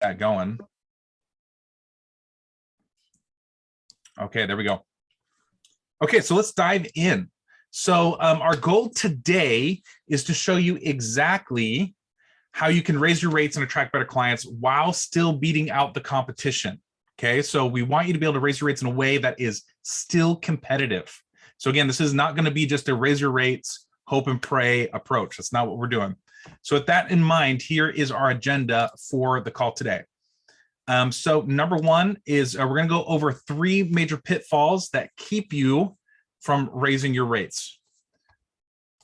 that going. Okay, there we go. Okay, so let's dive in. So our goal today is to show you exactly how you can raise your rates and attract better clients while still beating out the competition. Okay, so we want you to be able to raise your rates in a way that is still competitive. So again, this is not going to be just a raise your rates, hope and pray approach. That's not what we're doing. So with that in mind, here is our agenda for the call today. So number one is we're going to go over 3 major pitfalls that keep you from raising your rates.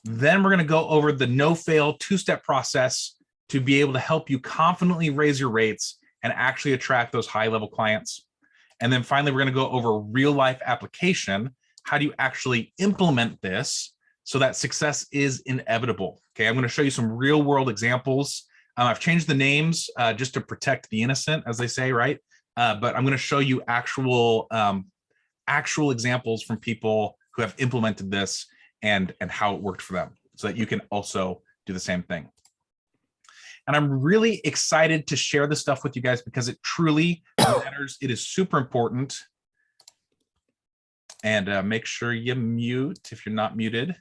Then we're going to go over the no-fail 2-step process to be able to help you confidently raise your rates and actually attract those high-level clients. And then finally, we're going to go over real-life application. How do you actually implement this so that success is inevitable? Okay, I'm going to show you some real-world examples. I've changed the names just to protect the innocent, as they say, right? But I'm going to show you actual examples from people who have implemented this and how it worked for them, so that you can also do the same thing. And I'm really excited to share this stuff with you guys because it truly matters. It is super important. And make sure you mute if you're not muted.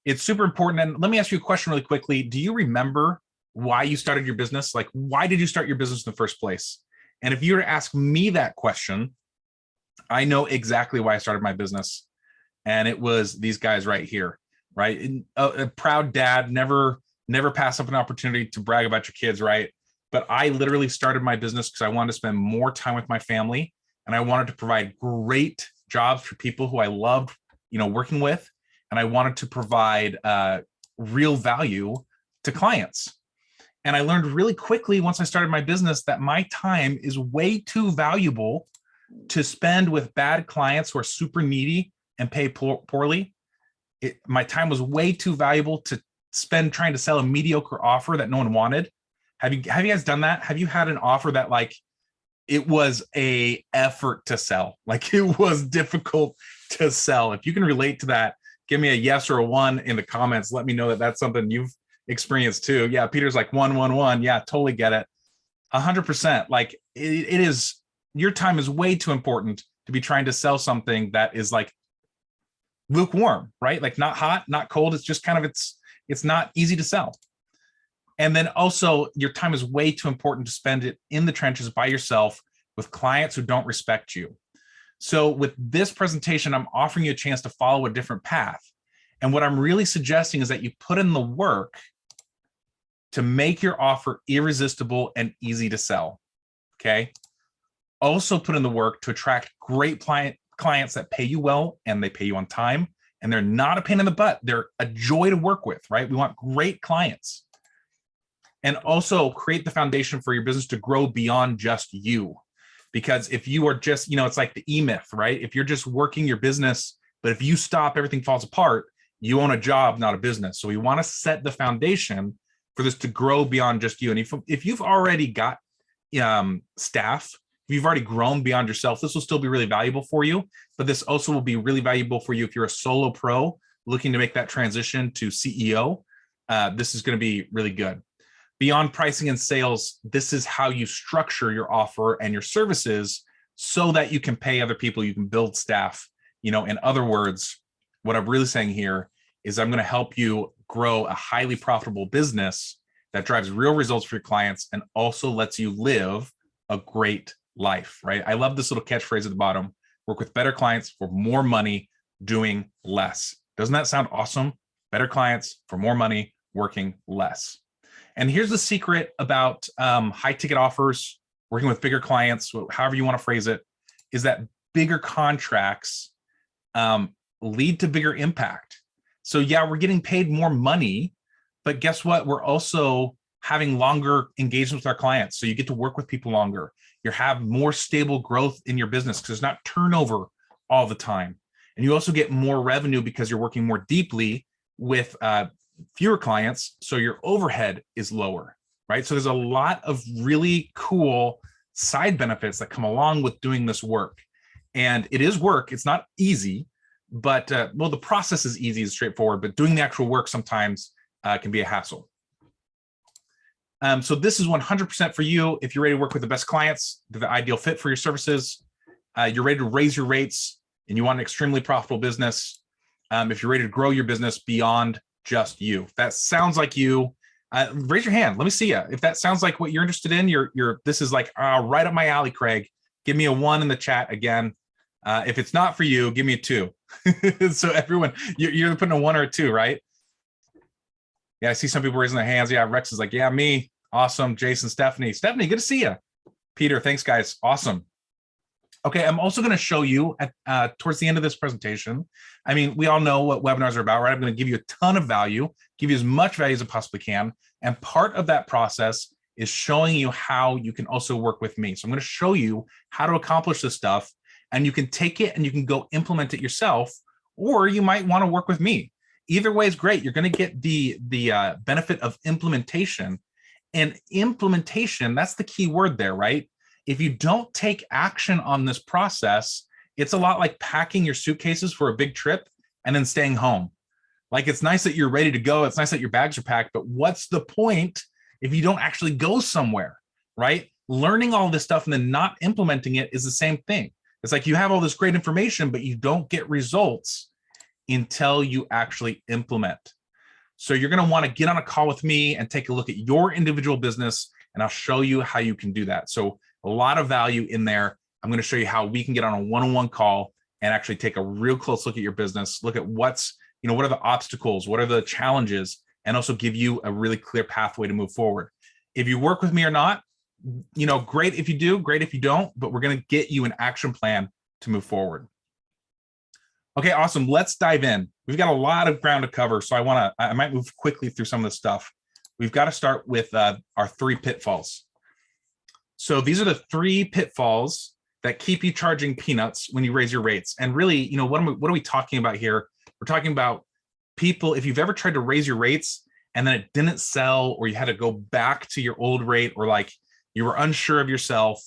It's super important. And let me ask you a question really quickly. Do you remember why you started your business? Like, why did you start your business in the first place? And if you were to ask me that question, I know exactly why I started my business. And it was these guys right here, right? A proud dad, never pass up an opportunity to brag about your kids, right? But I literally started my business because I wanted to spend more time with my family, and I wanted to provide great jobs for people who I loved, working with, and I wanted to provide real value to clients. And I learned really quickly once I started my business that my time is way too valuable to spend with bad clients who are super needy and pay poorly. My time was way too valuable to spend trying to sell a mediocre offer that no one wanted. Have you guys done that? Have you had an offer that like it was a effort to sell? Like it was difficult to sell. If you can relate to that, give me a yes or a 1 in the comments. Let me know that that's something you've experienced too. Yeah, Peter's like 1. Yeah, totally get it. 100%. Like it is, your time is way too important to be trying to sell something that is like lukewarm, right? Like not hot, not cold. It's just kind of, it's not easy to sell. And then also your time is way too important to spend it in the trenches by yourself with clients who don't respect you. So with this presentation, I'm offering you a chance to follow a different path. And what I'm really suggesting is that you put in the work to make your offer irresistible and easy to sell, okay? Also put in the work to attract great clients that pay you well and they pay you on time, and they're not a pain in the butt. They're a joy to work with, right? We want great clients. And also create the foundation for your business to grow beyond just you. Because if you are just, it's like the E-myth, right? If you're just working your business, but if you stop, everything falls apart. You own a job, not a business. So we want to set the foundation for this to grow beyond just you. And if you've already got staff, if you've already grown beyond yourself, this will still be really valuable for you. But this also will be really valuable for you if you're a solo pro looking to make that transition to CEO. This is going to be really good. Beyond pricing and sales, this is how you structure your offer and your services so that you can pay other people, you can build staff. In other words, what I'm really saying here is I'm going to help you grow a highly profitable business that drives real results for your clients and also lets you live a great life, right? I love this little catchphrase at the bottom: work with better clients for more money, doing less. Doesn't that sound awesome? Better clients for more money, working less. And here's the secret about high ticket offers, working with bigger clients, however you want to phrase it, is that bigger contracts lead to bigger impact. So yeah, we're getting paid more money, but guess what? We're also having longer engagements with our clients. So you get to work with people longer. You have more stable growth in your business because there's not turnover all the time. And you also get more revenue because you're working more deeply with fewer clients. So your overhead is lower, right? So there's a lot of really cool side benefits that come along with doing this work. And it is work. It's not easy, but the process is easy and straightforward, but doing the actual work sometimes can be a hassle. So this is 100% for you. If you're ready to work with the best clients, the ideal fit for your services, you're ready to raise your rates and you want an extremely profitable business. If you're ready to grow your business beyond just you, if that sounds like you, raise your hand. Let me see you. If that sounds like what you're interested in, this is like right up my alley, Craig. Give me a 1 in the chat again. If it's not for you, give me a 2. So everyone, you're putting a 1 or a 2, right? Yeah, I see some people raising their hands. Yeah, Rex is like, yeah, me. Awesome. Jason, Stephanie, good to see you. Peter, thanks, guys. Awesome. Okay, I'm also going to show you at towards the end of this presentation. I mean, we all know what webinars are about, right? I'm going to give you a ton of value, give you as much value as I possibly can. And part of that process is showing you how you can also work with me. So I'm going to show you how to accomplish this stuff, and you can take it and you can go implement it yourself, or you might want to work with me. Either way is great. You're going to get the benefit of implementation. And implementation, that's the key word there, right? If you don't take action on this process, it's a lot like packing your suitcases for a big trip and then staying home. Like, it's nice that you're ready to go. It's nice that your bags are packed, but what's the point if you don't actually go somewhere, right? Learning all this stuff and then not implementing it is the same thing. It's like you have all this great information, but you don't get results until you actually implement. So you're going to want to get on a call with me and take a look at your individual business, and I'll show you how you can do that. So a lot of value in there. I'm going to show you how we can get on a one-on-one call and actually take a real close look at your business, look at what are the obstacles, what are the challenges, and also give you a really clear pathway to move forward. If you work with me or not, great if you do, great if you don't, but we're going to get you an action plan to move forward. Okay, awesome. Let's dive in. We've got a lot of ground to cover, so I might move quickly through some of this stuff. We've got to start with our 3 pitfalls. So these are the 3 pitfalls that keep you charging peanuts when you raise your rates. And really, what are we talking about here? We're talking about people, if you've ever tried to raise your rates and then it didn't sell, or you had to go back to your old rate, or like you were unsure of yourself,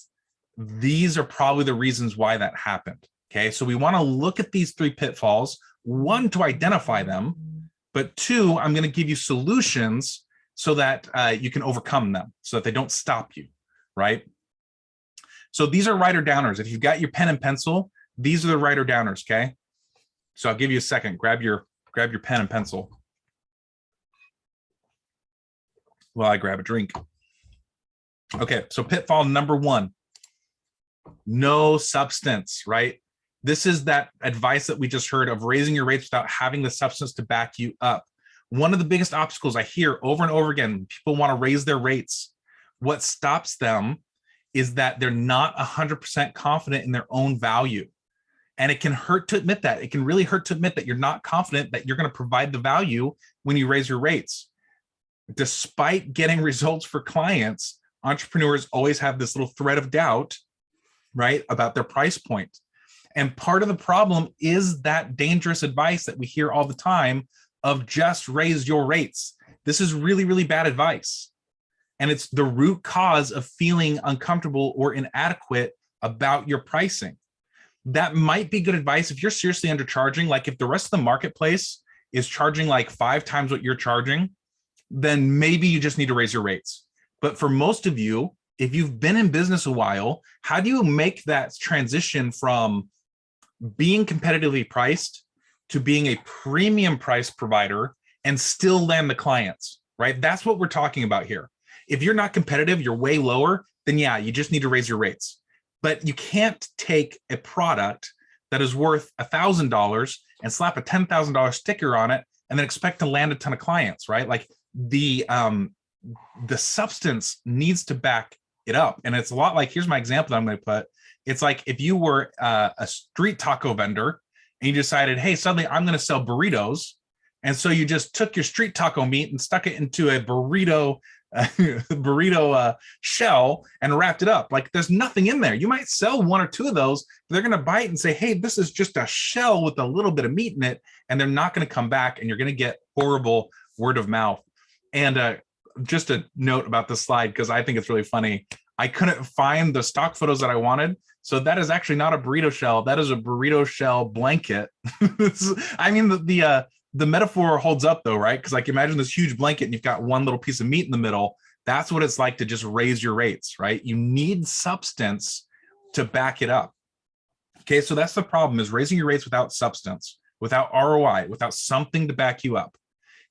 these are probably the reasons why that happened. Okay, so we want to look at these 3 pitfalls, 1, to identify them, but 2, I'm going to give you solutions so that you can overcome them, so that they don't stop you, right? So these are writer downers. If you've got your pen and pencil, these are the writer downers, okay? So I'll give you a second. Grab your pen and pencil while I grab a drink. Okay, so pitfall number 1, no substance, right? This is that advice that we just heard of raising your rates without having the substance to back you up. One of the biggest obstacles I hear over and over again, people want to raise their rates. What stops them is that they're not 100% confident in their own value. And it can hurt to admit that. It can really hurt to admit that you're not confident that you're going to provide the value when you raise your rates. Despite getting results for clients, entrepreneurs always have this little thread of doubt, right, about their price point. And part of the problem is that dangerous advice that we hear all the time of just raise your rates. This is really, really bad advice. And it's the root cause of feeling uncomfortable or inadequate about your pricing. That might be good advice if you're seriously undercharging. Like, if the rest of the marketplace is charging like 5 times what you're charging, then maybe you just need to raise your rates. But for most of you, if you've been in business a while, how do you make that transition from being competitively priced to being a premium price provider and still land the clients, right? That's what we're talking about here. If you're not competitive, you're way lower, then yeah, you just need to raise your rates. But you can't take a product that is worth $1,000 and slap a $10,000 sticker on it and then expect to land a ton of clients, right? Like, the substance needs to back it up. And it's a lot like, here's my example that I'm going to put. It's like if you were a street taco vendor and you decided, hey, suddenly I'm going to sell burritos. And so you just took your street taco meat and stuck it into a burrito shell and wrapped it up. Like, there's nothing in there. You might sell 1 or 2 of those, but they're going to buy it and say, hey, this is just a shell with a little bit of meat in it. And they're not going to come back, and you're going to get horrible word of mouth. And just a note about this slide, because I think it's really funny. I couldn't find the stock photos that I wanted. So that is actually not a burrito shell. That is a burrito shell blanket. I mean, the metaphor holds up though, right? Because like, imagine this huge blanket and you've got one little piece of meat in the middle. That's what it's like to just raise your rates, right? You need substance to back it up. Okay, so that's the problem, is raising your rates without substance, without ROI, without something to back you up.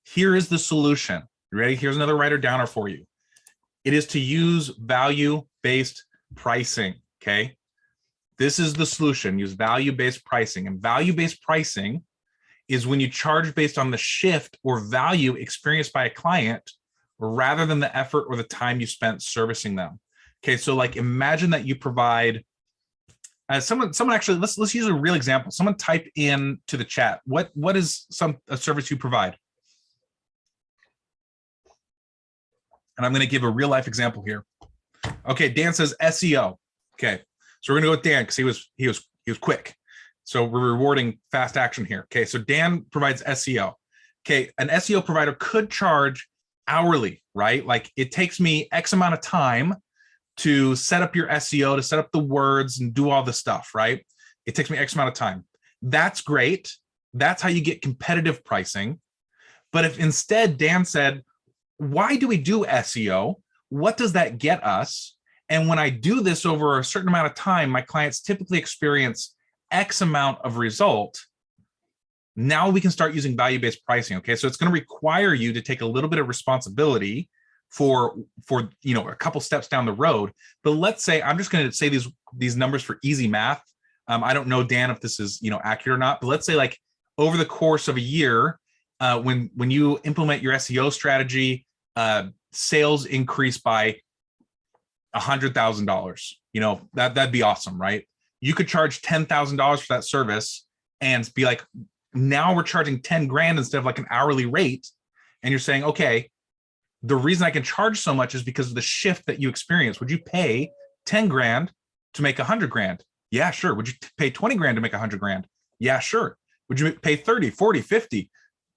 Here is the solution. You ready? Here's another writer downer for you. It is to use value-based pricing, okay? This is the solution. Use value-based pricing. And value-based pricing is when you charge based on the shift or value experienced by a client rather than the effort or the time you spent servicing them. Okay, so like imagine that you provide, someone actually, let's use a real example. Someone type in to the chat, what is a service you provide? And I'm going to give a real life example here. Okay, Dan says SEO. Okay, so we're going to go with Dan because he was quick. So we're rewarding fast action here. Okay, so Dan provides SEO. Okay, an SEO provider could charge hourly, right? Like it takes me X amount of time to set up your SEO, to set up the words and do all the stuff, right? It takes me X amount of time. That's great. That's how you get competitive pricing. But if instead Dan said, why do we do SEO? What does that get us? And when I do this over a certain amount of time, my clients typically experience X amount of result. Now we can start using value-based pricing. Okay, so it's going to require you to take a little bit of responsibility for a couple steps down the road. But let's say I'm just going to say these numbers for easy math. I don't know, Dan, if this is accurate or not. But let's say like over the course of a year, when you implement your SEO strategy, sales increase by $100,000. That'd be awesome, right? You could charge $10,000 for that service and be like, now we're charging 10 grand instead of like an hourly rate. And you're saying, okay, the reason I can charge so much is because of the shift that you experience. Would you pay 10 grand to make 100 grand? Yeah, sure. Would you pay 20 grand to make 100 grand? Yeah, sure. Would you pay 30, 40, 50?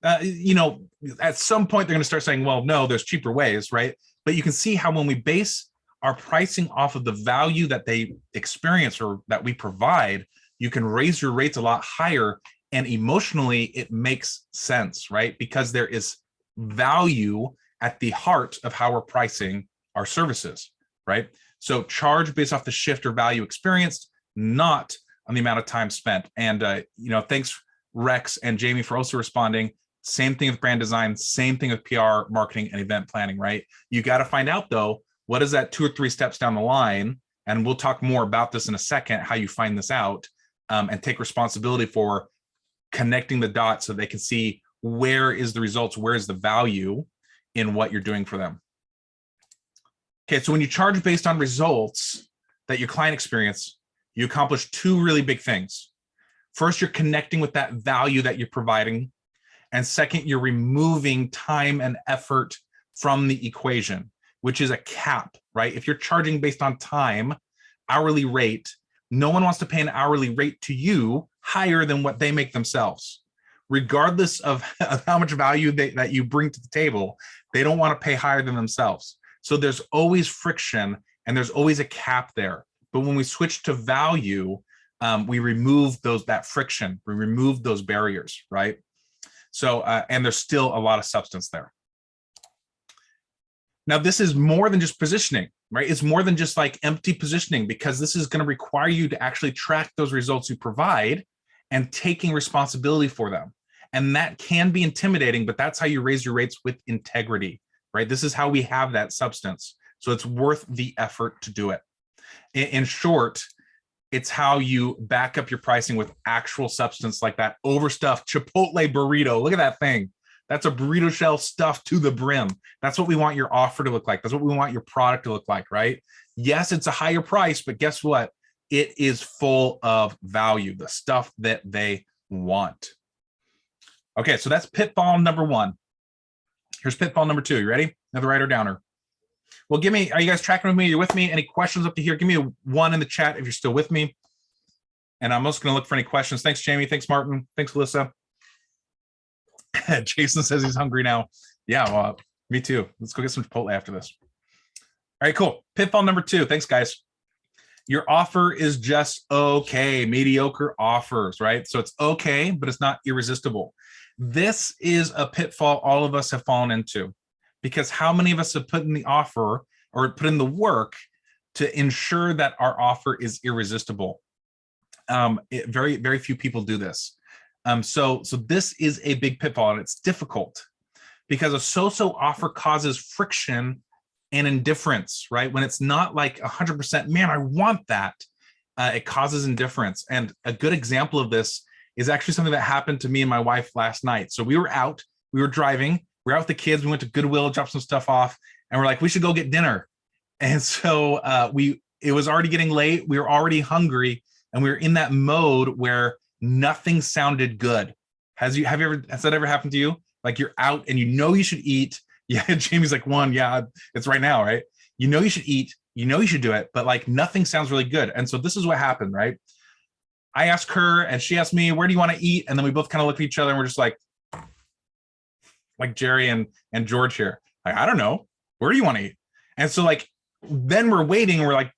At some point they're going to start saying, well, no, there's cheaper ways, right? But you can see how when we base our pricing off of the value that they experience or that we provide, you can raise your rates a lot higher. And emotionally, it makes sense, right? Because there is value at the heart of how we're pricing our services, right? So charge based off the shift or value experienced, not on the amount of time spent. And, thanks Rex and Jamie for also responding. Same thing with brand design, same thing with PR, marketing, and event planning, right? You got to find out though, what is that 2 or 3 steps down the line? And we'll talk more about this in a second, how you find this out, and take responsibility for connecting the dots so they can see where is the results, where is the value in what you're doing for them. Okay, so when you charge based on results that your client experience, you accomplish 2 really big things. First, you're connecting with that value that you're providing. And second, you're removing time and effort from the equation, which is a cap, right? If you're charging based on time, hourly rate, no one wants to pay an hourly rate to you higher than what they make themselves. Regardless of how much value that you bring to the table, they don't want to pay higher than themselves. So there's always friction and there's always a cap there. But when we switch to value, we remove that friction, we remove those barriers, right? So, and there's still a lot of substance there. Now, this is more than just positioning, right? It's more than just like empty positioning, because this is going to require you to actually track those results you provide and taking responsibility for them. And that can be intimidating, but that's how you raise your rates with integrity, right? This is how we have that substance. So it's worth the effort to do it. In short, it's how you back up your pricing with actual substance, like that overstuffed Chipotle burrito. Look at that thing. That's a burrito shell stuffed to the brim. That's what we want your offer to look like. That's what we want your product to look like, right? Yes, it's a higher price, but guess what? It is full of value, the stuff that they want. Okay, so that's pitfall number 1. Here's pitfall number 2. You ready? Another writer downer. Well, are you guys tracking with me? You're with me? Any questions up to here? Give me a 1 in the chat if you're still with me. And I'm also going to look for any questions. Thanks, Jamie. Thanks, Martin. Thanks, Alyssa. Jason says he's hungry now. Yeah, well, me too. Let's go get some Chipotle after this. All right, cool. Pitfall number 2. Thanks, guys. Your offer is just okay. Mediocre offers, right? So it's okay, but it's not irresistible. This is a pitfall all of us have fallen into. because how many of us have put in the offer or put in the work to ensure that our offer is irresistible? Very, very few people do this. So this is a big pitfall, and it's difficult because a so-so offer causes friction and indifference, right? When it's not like 100%, man, I want that. It causes indifference. And a good example of this is actually something that happened to me and my wife last night. So we were driving, we were out with the kids, we went to Goodwill, dropped some stuff off, and we're like, we should go get dinner. And so it was already getting late, we were already hungry, and we were in that mode where nothing sounded good. Has that ever happened to you? Like you're out and you should eat. Yeah, Jamie's like, it's right now, right? You should eat, you should do it, but like nothing sounds really good. And so this is what happened, right? I asked her and she asked me, where do you want to eat? And then we both kind of look at each other and we're just like Jerry and George here. Like, I don't know. Where do you want to eat? And so like, then we're waiting, we're like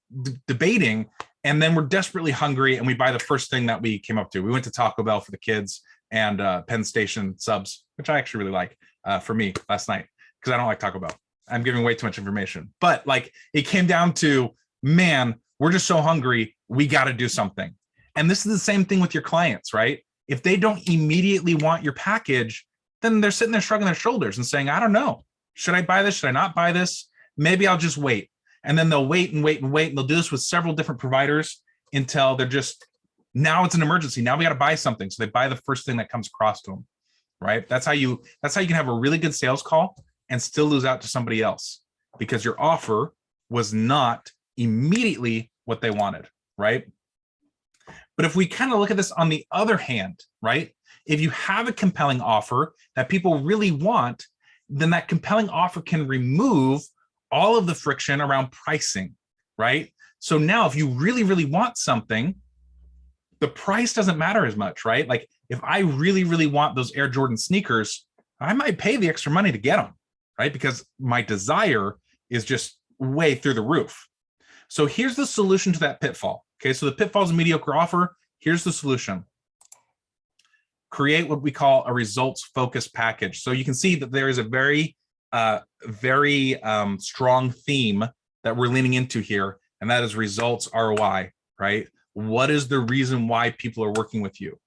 debating, and then we're desperately hungry and we buy the first thing that we came up to. We went to Taco Bell for the kids and Penn Station subs, which I actually really like for me last night because I don't like Taco Bell. I'm giving way too much information. But like it came down to, man, we're just so hungry, we got to do something. And this is the same thing with your clients, right? If they don't immediately want your package, then they're sitting there shrugging their shoulders and saying, I don't know. Should I buy this? Should I not buy this? Maybe I'll just wait. And then they'll wait and wait and wait. And they'll do this with several different providers until they're just, now it's an emergency. Now we got to buy something. So they buy the first thing that comes across to them, right? That's how you can have a really good sales call and still lose out to somebody else because your offer was not immediately what they wanted, right? But if we kind of look at this on the other hand, right? If you have a compelling offer that people really want, then that compelling offer can remove all of the friction around pricing, right? So now if you really, really want something, the price doesn't matter as much, right? Like if I really, really want those Air Jordan sneakers, I might pay the extra money to get them, right? Because my desire is just way through the roof. So here's the solution to that pitfall. Okay, so the pitfalls of mediocre offer, here's the solution. Create what we call a results-focused package. So you can see that there is a very strong theme that we're leaning into here, and that is results ROI, right? What is the reason why people are working with you?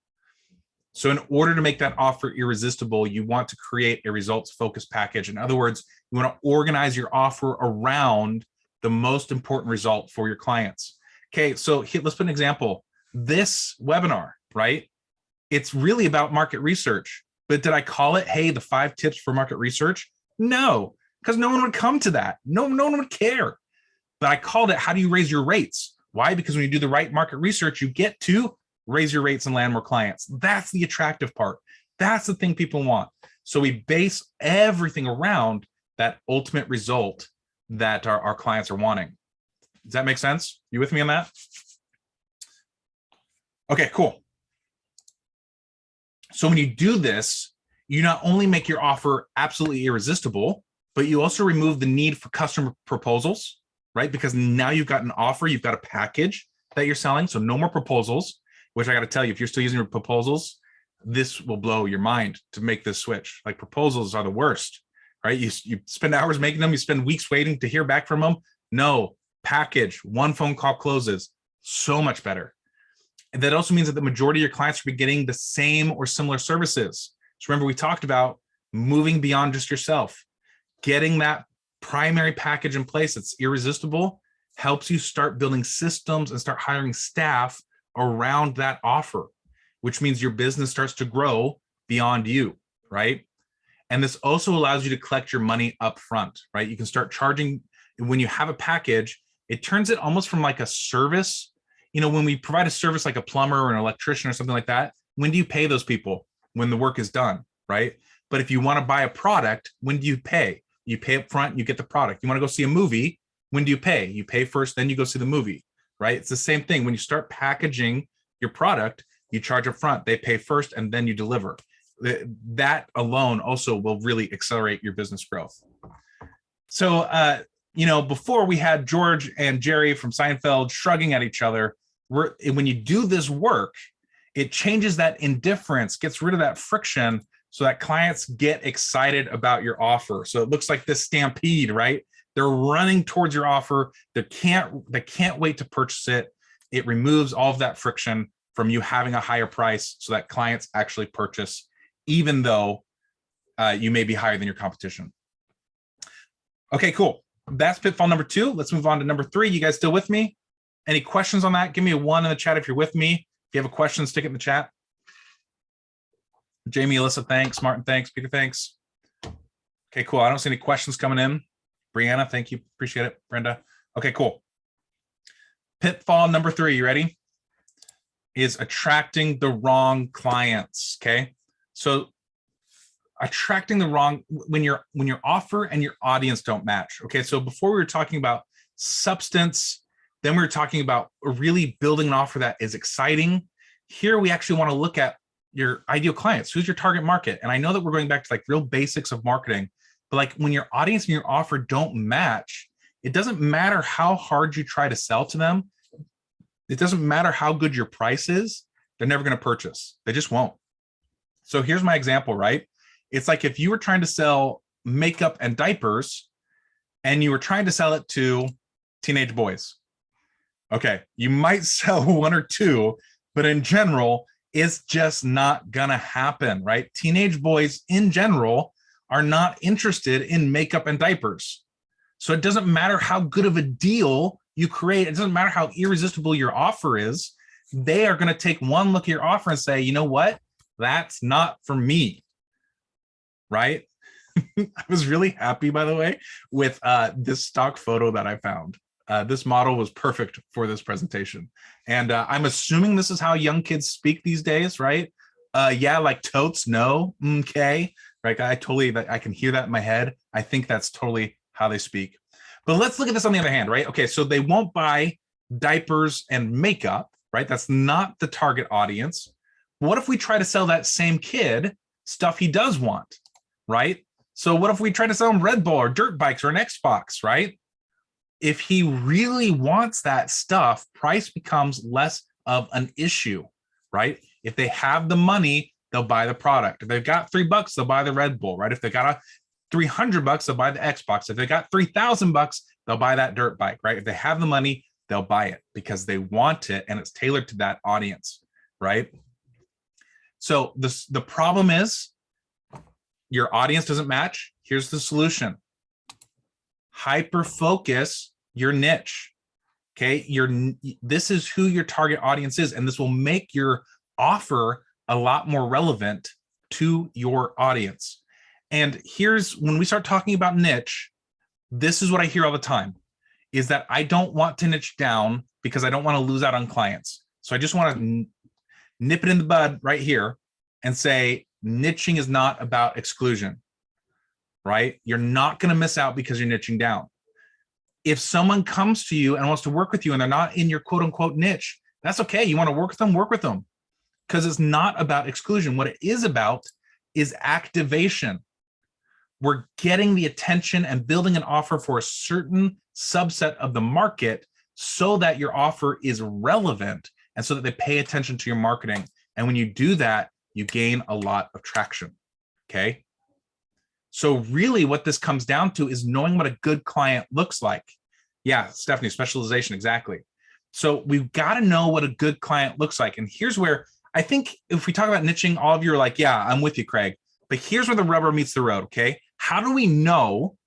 So in order to make that offer irresistible, you want to create a results-focused package. In other words, you want to organize your offer around the most important result for your clients. Okay, so let's put an example. This webinar, right? It's really about market research. But did I call it, hey, the 5 tips for market research? No, because no one would come to that. No one would care. But I called it, how do you raise your rates? Why? Because when you do the right market research, you get to raise your rates and land more clients. That's the attractive part. That's the thing people want. So we base everything around that ultimate result that our clients are wanting. Does that make sense? You with me on that? Okay, cool. So when you do this, you not only make your offer absolutely irresistible, but you also remove the need for customer proposals, right? Because now you've got an offer, you've got a package that you're selling. So no more proposals, which I got to tell you, if you're still using your proposals, this will blow your mind to make this switch. Like proposals are the worst, right? You spend hours making them, you spend weeks waiting to hear back from them. No, package, one phone call closes, so much better. And that also means that the majority of your clients will be getting the same or similar services. So remember, we talked about moving beyond just yourself. Getting that primary package in place that's irresistible helps you start building systems and start hiring staff around that offer, which means your business starts to grow beyond you, right? And this also allows you to collect your money up front, right? You can start charging when you have a package. It turns it almost from like a service. You know, when we provide a service like a plumber or an electrician or something like that, when do you pay those people? When the work is done, right? But if you want to buy a product, when do you pay? You pay up front, you get the product. You want to go see a movie, when do you pay? You pay first, then you go see the movie, right? It's the same thing. When you start packaging your product, you charge up front, they pay first, and then you deliver. That alone also will really accelerate your business growth. So, you know, before we had George and Jerry from Seinfeld shrugging at each other. When you do this work, it changes that indifference, gets rid of that friction, so that clients get excited about your offer. So it looks like this stampede, right? They're running towards your offer. They can't wait to purchase it. It removes all of that friction from you having a higher price so that clients actually purchase, even though you may be higher than your competition. Okay, cool. That's pitfall number 2. Let's move on to number 3. You guys still with me? Any questions on that? Give me a 1 in the chat if you're with me. If you have a question, stick it in the chat. Jamie, Alyssa, thanks. Martin, thanks. Peter, thanks. Okay, cool. I don't see any questions coming in. Brianna, thank you. Appreciate it. Brenda. Okay, cool. Pitfall number 3, you ready? Is attracting the wrong clients, okay? So attracting the wrong, when your offer and your audience don't match, okay? So before we were talking about substance, then we were talking about really building an offer that is exciting. Here we actually want to look at your ideal clients. Who's your target market? And I know that we're going back to like real basics of marketing, but like when your audience and your offer don't match, it doesn't matter how hard you try to sell to them. It doesn't matter how good your price is. They're never going to purchase. They just won't. So here's my example, right? It's like if you were trying to sell makeup and diapers and you were trying to sell it to teenage boys. Okay, you might sell 1 or 2, but in general, it's just not gonna happen, right? Teenage boys in general are not interested in makeup and diapers. So it doesn't matter how good of a deal you create. It doesn't matter how irresistible your offer is. They are gonna take one look at your offer and say, you know what? That's not for me, right? I was really happy, by the way, with this stock photo that I found. This model was perfect for this presentation. And I'm assuming this is how young kids speak these days, right? Yeah, like totes, no, okay. Right, I can hear that in my head. I think that's totally how they speak. But let's look at this on the other hand, right? Okay, so they won't buy diapers and makeup, right? That's not the target audience. What if we try to sell that same kid stuff he does want, right? So what if we try to sell him Red Bull or dirt bikes or an Xbox, right? If he really wants that stuff, price becomes less of an issue, right? If they have the money, they'll buy the product. If they've got $3, they'll buy the Red Bull, right? If they got $300, they'll buy the Xbox. If they got $3,000, they'll buy that dirt bike, right? If they have the money, they'll buy it because they want it and it's tailored to that audience, right? So the problem is your audience doesn't match. Here's the solution. Hyper focus your niche. Okay, this is who your target audience is, and this will make your offer a lot more relevant to your audience. And here's when we start talking about niche, this is what I hear all the time, is that I don't want to niche down because I don't want to lose out on clients. So I just want to nip it in the bud right here and say niching is not about exclusion. Right? You're not going to miss out because you're niching down. If someone comes to you and wants to work with you and they're not in your quote unquote niche, that's okay. You want to work with them because it's not about exclusion. What it is about is activation. We're getting the attention and building an offer for a certain subset of the market so that your offer is relevant and so that they pay attention to your marketing. And when you do that, you gain a lot of traction. Okay. So really what this comes down to is knowing what a good client looks like. Yeah, Stephanie, specialization, exactly. So we've got to know what a good client looks like. And here's where I think if we talk about niching, all of you are like, yeah, I'm with you, Craig. But here's where the rubber meets the road, okay? How do we know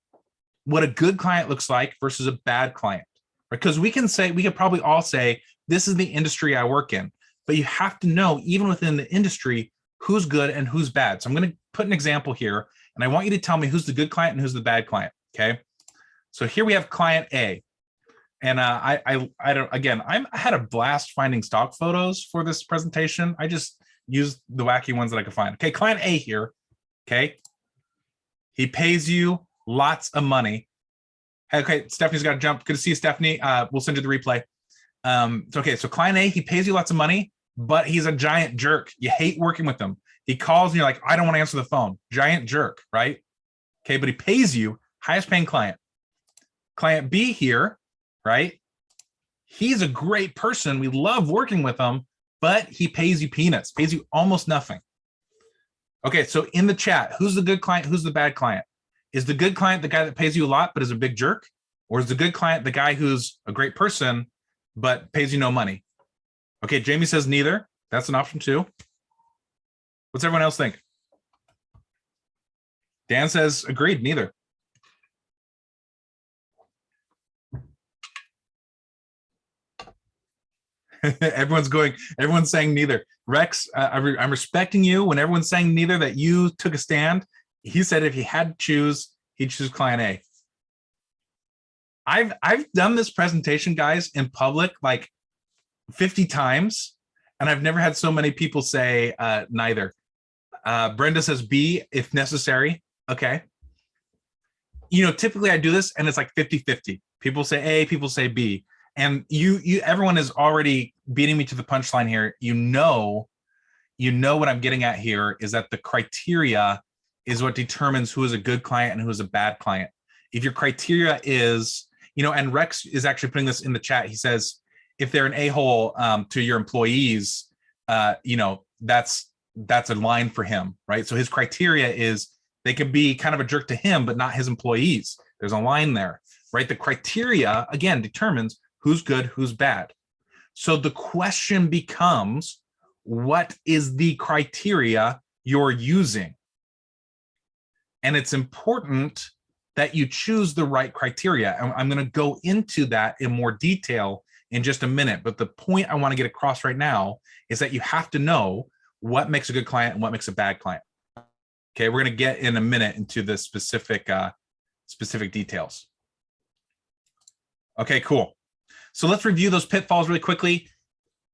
what a good client looks like versus a bad client? Because we could probably all say, this is the industry I work in. But you have to know, even within the industry, who's good and who's bad. So I'm going to put an example here. And I want you to tell me who's the good client and who's the bad client, okay? So here we have client A. And I had a blast finding stock photos for this presentation. I just used the wacky ones that I could find. Okay, client A here, okay? He pays you lots of money. Okay, Stephanie's got to jump. Good to see you, Stephanie. We'll send you the replay. Okay, so client A, he pays you lots of money, but he's a giant jerk. You hate working with him. He calls and you're like, I don't want to answer the phone. Giant jerk, right? Okay, but he pays you, highest paying client. Client B here, right? He's a great person. We love working with him, but he pays you peanuts, pays you almost nothing. Okay, so in the chat, who's the good client? Who's the bad client? Is the good client the guy that pays you a lot but is a big jerk? Or is the good client the guy who's a great person but pays you no money? Okay, Jamie says neither. That's an option too. What's everyone else think? Dan says agreed, neither. Everyone's saying neither. Rex, I'm respecting you. When everyone's saying neither, that you took a stand. He said if he had to choose, he'd choose client A. I've done this presentation, guys, in public like 50 times, and I've never had so many people say neither. Brenda says B if necessary. Okay. Typically I do this and it's like 50-50. People say A, people say B. And everyone is already beating me to the punchline here. You know what I'm getting at here is that the criteria is what determines who is a good client and who is a bad client. If your criteria is, and Rex is actually putting this in the chat. He says, if they're an a-hole to your employees, that's a line for him, right? So his criteria is they could be kind of a jerk to him, but not his employees. There's a line there, right? The criteria, again, determines who's good, who's bad. So the question becomes, what is the criteria you're using? And it's important that you choose the right criteria. And I'm going to go into that in more detail in just a minute. But the point I want to get across right now is that you have to know what makes a good client and what makes a bad client. Okay, we're going to get in a minute into the specific details. Okay, cool. So let's review those pitfalls really quickly.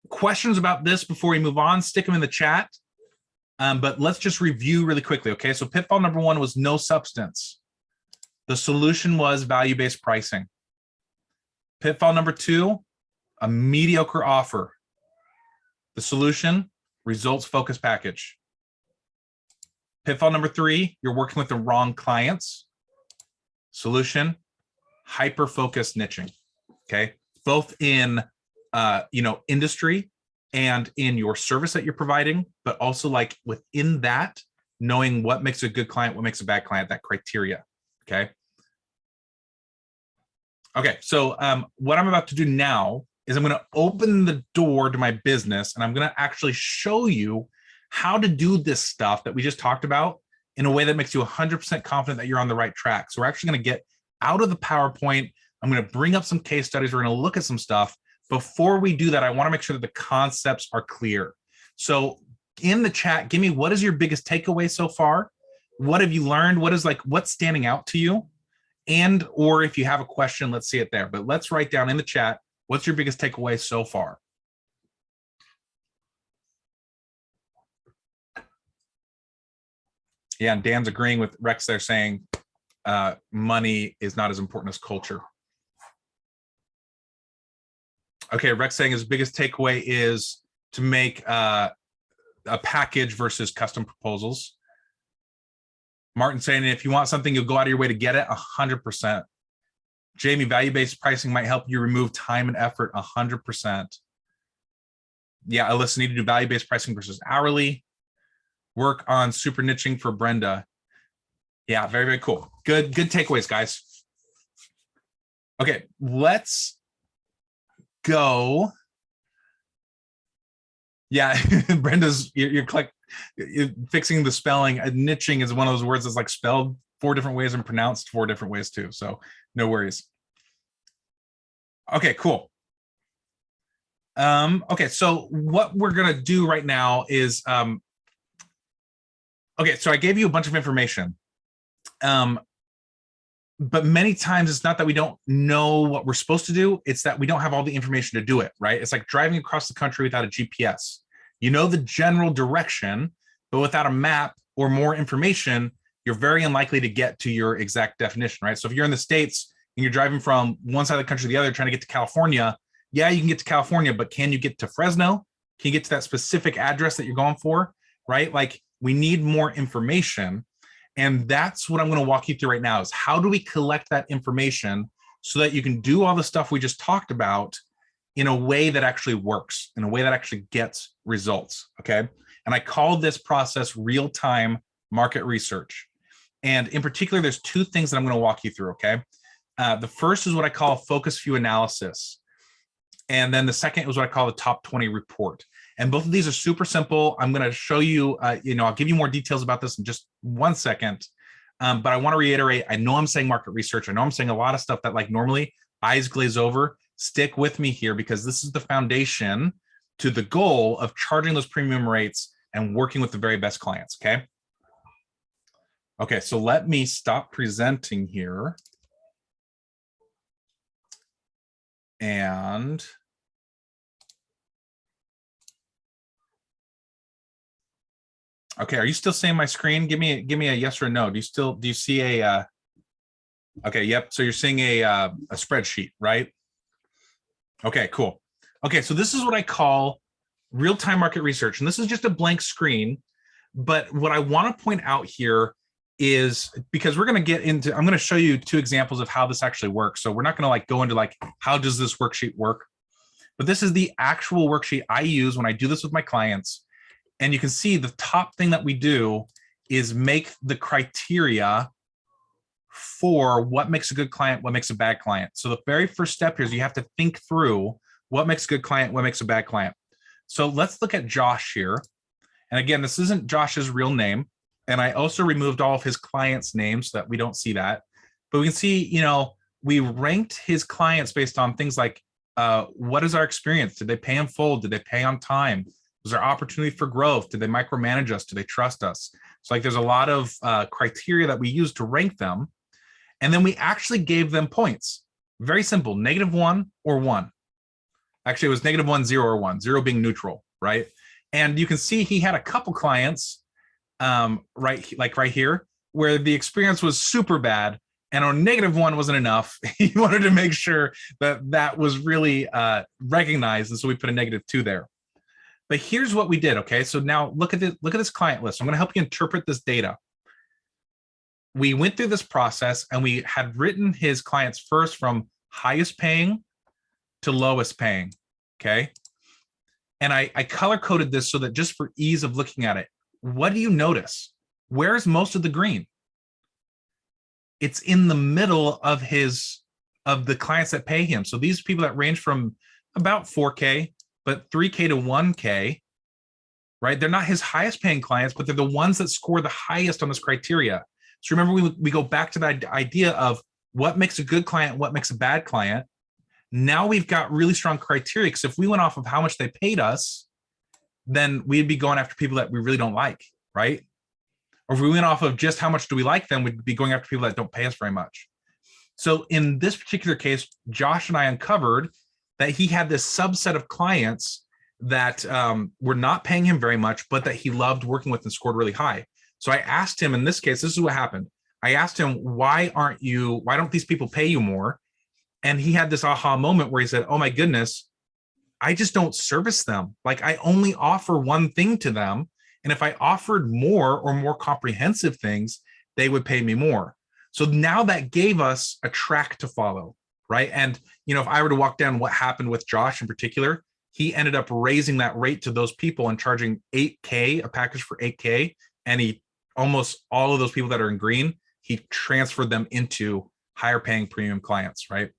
Questions about this before we move on, stick them in the chat. But let's just review really quickly, okay? So pitfall number 1 was no substance. The solution was value-based pricing. Pitfall number 2, a mediocre offer. The solution, results-focused package. Pitfall number 3, you're working with the wrong clients. Solution, hyper-focused niching, okay? Both in, industry and in your service that you're providing, but also like within that, knowing what makes a good client, what makes a bad client, that criteria, okay? Okay, so what I'm about to do now is I'm gonna open the door to my business and I'm gonna actually show you how to do this stuff that we just talked about in a way that makes you 100% confident that you're on the right track. So we're actually gonna get out of the PowerPoint. I'm gonna bring up some case studies. We're gonna look at some stuff. Before we do that, I wanna make sure that the concepts are clear. So in the chat, give me what is your biggest takeaway so far? What have you learned? What's standing out to you? And, or if you have a question, let's see it there. But let's write down in the chat, what's your biggest takeaway so far? Yeah, and Dan's agreeing with Rex there saying money is not as important as culture. Okay, Rex saying his biggest takeaway is to make a package versus custom proposals. Martin saying if you want something, you'll go out of your way to get it, 100%. Jamie, value-based pricing might help you remove time and effort, 100%. Yeah, Alyssa, need to do value-based pricing versus hourly. Work on super niching for Brenda. Yeah, very, very cool. Good takeaways, guys. Okay, let's go. Yeah, Brenda's, you're fixing the spelling. Niching is one of those words that's like spelled 4 different ways and pronounced 4 different ways too. So no worries. Okay, cool. Okay, so what we're gonna do right now is, okay, so I gave you a bunch of information. But many times it's not that we don't know what we're supposed to do, it's that we don't have all the information to do it, right? It's like driving across the country without a GPS. You know the general direction, but without a map or more information, you're very unlikely to get to your exact definition, right? So if you're in the States and you're driving from one side of the country to the other trying to get to California, yeah, you can get to California, but can you get to Fresno? Can you get to that specific address that you're going for, right? Like we need more information. And that's what I'm going to walk you through right now is how do we collect that information so that you can do all the stuff we just talked about in a way that actually works, in a way that actually gets results, okay? And I call this process real-time market research. And in particular, there's two things that I'm going to walk you through, okay? The first is what I call focus view analysis. And then the second is what I call the top 20 report. And both of these are super simple. I'm going to show you, I'll give you more details about this in just 1 second. But I want to reiterate, I know I'm saying market research. I know I'm saying a lot of stuff that like normally eyes glaze over. Stick with me here because this is the foundation to the goal of charging those premium rates and working with the very best clients, okay? Okay, so let me stop presenting here. And okay, are you still seeing my screen? Give me a yes or a no. Do you see a okay, yep. So you're seeing a spreadsheet, right? Okay, cool. Okay, so this is what I call real-time market research. And this is just a blank screen. But what I want to point out here is because we're going to get into, I'm going to show you two examples of how this actually works. So we're not going to like go into like, how does this worksheet work? But this is the actual worksheet I use when I do this with my clients. And you can see the top thing that we do is make the criteria for what makes a good client, what makes a bad client. So the very first step here is you have to think through what makes a good client, what makes a bad client. So let's look at Josh here. And again, this isn't Josh's real name. And I also removed all of his clients' names so that we don't see that. But we can see, we ranked his clients based on things like, what is our experience? Did they pay in full? Did they pay on time? Was there opportunity for growth? Did they micromanage us? Do they trust us? So like there's a lot of criteria that we use to rank them. And then we actually gave them points. Very simple, -1 or 1. Actually, it was -1, 0, or 1, 0 being neutral, right? And you can see he had a couple clients right here, where the experience was super bad, and on -1 wasn't enough. He wanted to make sure that was really recognized, and so we put a -2 there. But here's what we did. Okay, so now look at this client list. I'm going to help you interpret this data. We went through this process, and we had written his clients first from highest paying to lowest paying. Okay, and I color coded this so that just for ease of looking at it. What do you notice? Where's most of the green? It's in the middle of the clients that pay him. So these people that range from about 4K, but 3K to 1K, right? They're not his highest paying clients, but they're the ones that score the highest on this criteria. So remember, we go back to the idea of what makes a good client, what makes a bad client. Now we've got really strong criteria, because if we went off of how much they paid us, then we'd be going after people that we really don't like, right? Or if we went off of just how much do we like them, we'd be going after people that don't pay us very much. So in this particular case, Josh and I uncovered that he had this subset of clients that were not paying him very much, but that he loved working with and scored really high. So I asked him, in this case, this is what happened. I asked him, why don't these people pay you more? And he had this aha moment where he said, oh my goodness, I just don't service them. Like I only offer one thing to them. And if I offered more or more comprehensive things, they would pay me more. So now that gave us a track to follow, right? And, if I were to walk down what happened with Josh in particular, he ended up raising that rate to those people and charging 8K, a package for 8K. And he almost all of those people that are in green, he transferred them into higher paying premium clients, right?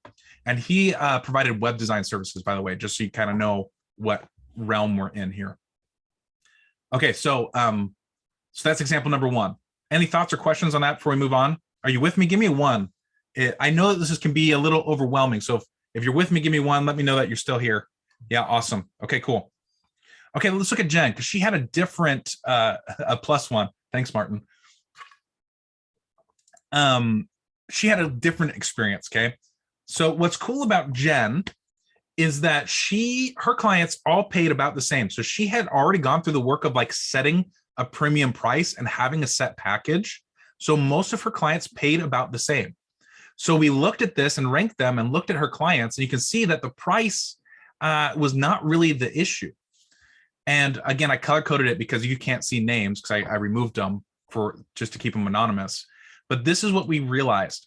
And he provided web design services, by the way, just so you kind of know what realm we're in here. Okay, so that's example number 1. Any thoughts or questions on that before we move on? Are you with me? Give me a 1. I know that this can be a little overwhelming. So if you're with me, give me 1. Let me know that you're still here. Yeah, awesome. Okay, cool. Okay, let's look at Jen, because she had a different, a +1. Thanks, Martin. She had a different experience, okay? So what's cool about Jen is that her clients all paid about the same. So she had already gone through the work of like setting a premium price and having a set package. So most of her clients paid about the same. So we looked at this and ranked them and looked at her clients, and you can see that the price was not really the issue. And again, I color coded it because you can't see names, because I removed them just to keep them anonymous. But this is what we realized,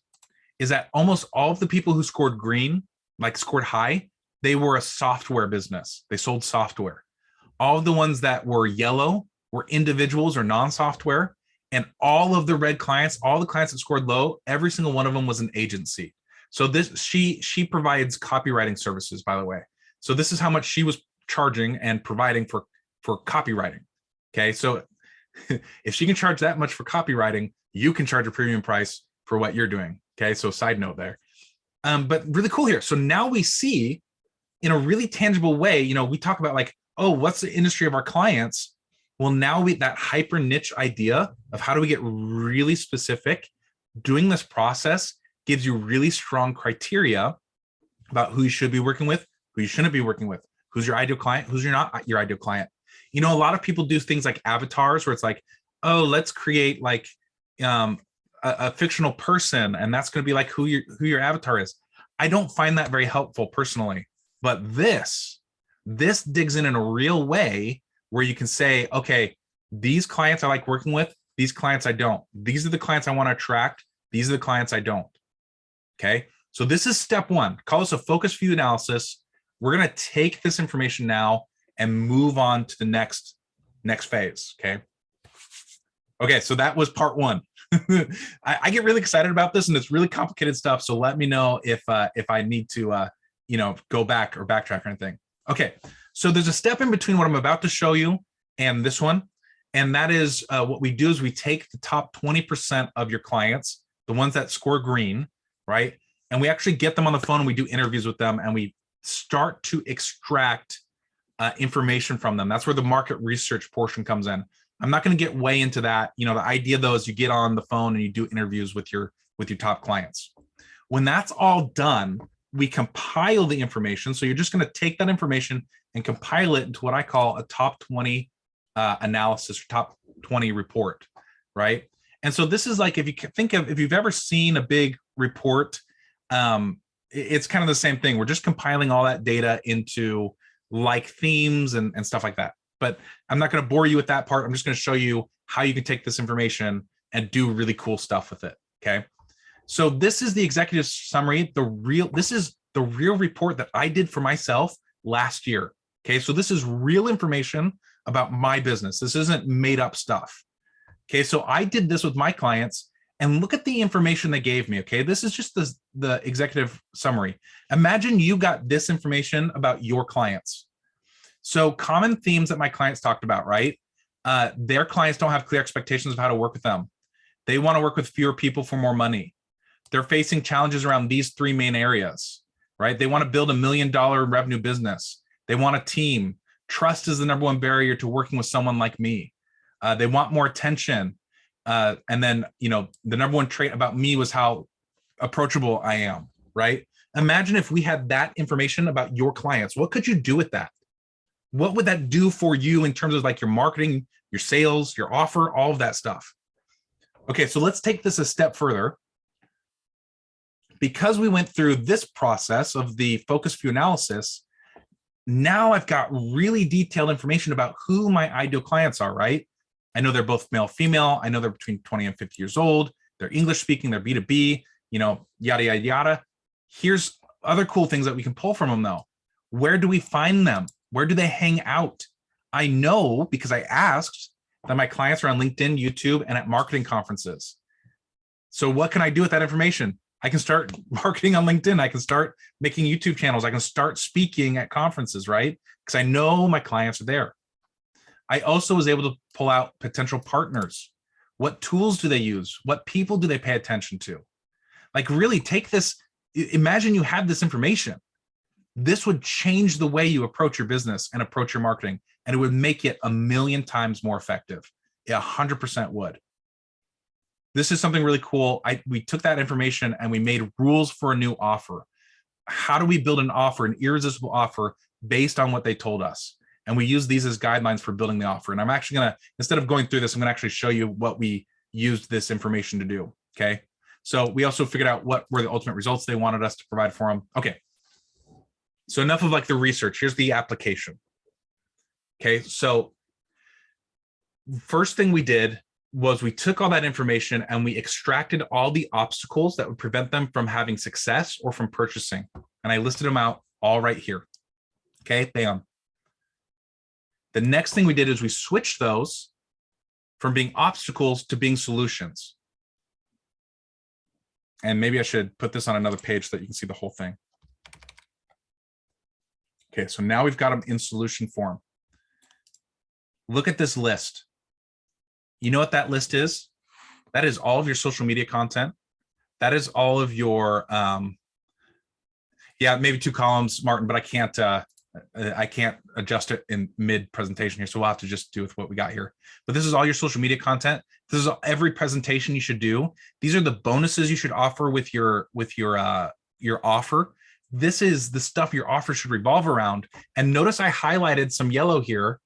is that almost all of the people who scored green, like scored high, they were a software business. They sold software. All of the ones that were yellow were individuals or non-software. And all of the red clients, all the clients that scored low, every single one of them was an agency. So she provides copywriting services, by the way. So this is how much she was charging and providing for copywriting. Okay, so if she can charge that much for copywriting, you can charge a premium price for what you're doing. Okay, so side note there. But really cool here. So now we see in a really tangible way, we talk about like, oh, what's the industry of our clients? Well, now that hyper niche idea of how do we get really specific, doing this process gives you really strong criteria about who you should be working with, who you shouldn't be working with, who's your ideal client, who's not your ideal client. A lot of people do things like avatars where it's like, oh, let's create like a fictional person, and that's going to be like who your avatar is. I don't find that very helpful personally, but this digs in a real way where you can say, okay, these clients I like working with, these clients I don't. These are the clients I want to attract. These are the clients I don't. Okay, so this is step one. Call this a focus view analysis. We're going to take this information now and move on to the next phase. Okay, so that was part one. I get really excited about this, and it's really complicated stuff. So let me know if I need to go back or backtrack or anything. Okay, so there's a step in between what I'm about to show you and this one, and that is what we do is we take the top 20% of your clients, the ones that score green, right? And we actually get them on the phone and we do interviews with them and we start to extract information from them. That's where the market research portion comes in. I'm not going to get way into that. The idea though is you get on the phone and you do interviews with your top clients. When that's all done, we compile the information. So you're just going to take that information and compile it into what I call a top 20 analysis or top 20 report, right? And so this is like, if you've ever seen a big report, it's kind of the same thing. We're just compiling all that data into like themes and stuff like that. But I'm not going to bore you with that part. I'm just going to show you how you can take this information and do really cool stuff with it. Okay. So this is the executive summary. This is the real report that I did for myself last year. Okay. So this is real information about my business. This isn't made up stuff. Okay. So I did this with my clients and look at the information they gave me. Okay. This is just the executive summary. Imagine you got this information about your clients. So common themes that my clients talked about, right? Their clients don't have clear expectations of how to work with them. They want to work with fewer people for more money. They're facing challenges around these three main areas, right? They want to build $1 million revenue business. They want a team. Trust is the number one barrier to working with someone like me. They want more attention. And then, the number one trait about me was how approachable I am, right? Imagine if we had that information about your clients. What could you do with that? What would that do for you in terms of like your marketing, your sales, your offer, all of that stuff? Okay, so let's take this a step further. Because we went through this process of the focus view analysis, now I've got really detailed information about who my ideal clients are, right? I know they're both male, female. I know they're between 20 and 50 years old. They're English speaking, they're B2B, yada, yada, yada. Here's other cool things that we can pull from them though. Where do we find them? Where do they hang out? I know because I asked that my clients are on LinkedIn, YouTube, and at marketing conferences. So what can I do with that information? I can start marketing on LinkedIn. I can start making YouTube channels. I can start speaking at conferences, right? Because I know my clients are there. I also was able to pull out potential partners. What tools do they use? What people do they pay attention to? Like really take this, imagine you had this information. This would change the way you approach your business and approach your marketing, and it would make it 1,000,000 times more effective. It 100% would. This is something really cool. We took that information and we made rules for a new offer. How do we build an offer, an irresistible offer based on what they told us? And we use these as guidelines for building the offer. And I'm actually going to, instead of going through this, I'm going to actually show you what we used this information to do. Okay. So we also figured out what were the ultimate results they wanted us to provide for them. Okay. So enough of like the research. Here's the application. Okay. So first thing we did was we took all that information and we extracted all the obstacles that would prevent them from having success or from purchasing. And I listed them out all right here. Okay, bam. The next thing we did is we switched those from being obstacles to being solutions. And maybe I should put this on another page so that you can see the whole thing. Okay, so now we've got them in solution form. Look at this list. You know what that list is? That is all of your social media content. That is all of your, yeah, maybe 2 columns, Martin, but I can't adjust it in mid presentation here. So we'll have to just do with what we got here. But this is all your social media content. This is every presentation you should do. These are the bonuses you should offer with your offer. This is the stuff your offer should revolve around. And notice I highlighted some yellow here.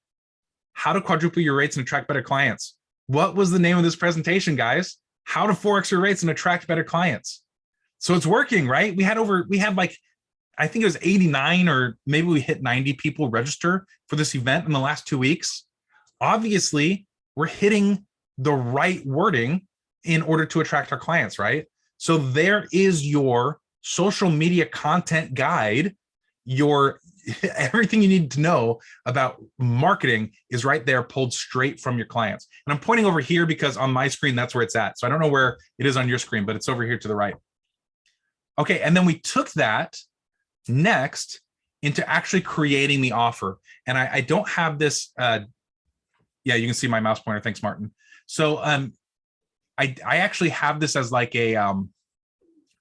How to quadruple your rates and attract better clients. What was the name of this presentation, guys? How to 4x your rates and attract better clients. So it's working, right? We had like, I think it was 89 or maybe we hit 90 people register for this event in the last 2 weeks. Obviously, we're hitting the right wording in order to attract our clients, right? So there is your social media content guide. Your everything you need to know about marketing is right there, pulled straight from your clients. And I'm pointing over here because on my screen, that's where it's at. So I don't know where it is on your screen, but it's over here to the right. Okay, and then we took that next into actually creating the offer. And I don't have this, yeah, you can see my mouse pointer. Thanks, Martin. So I actually have this as like a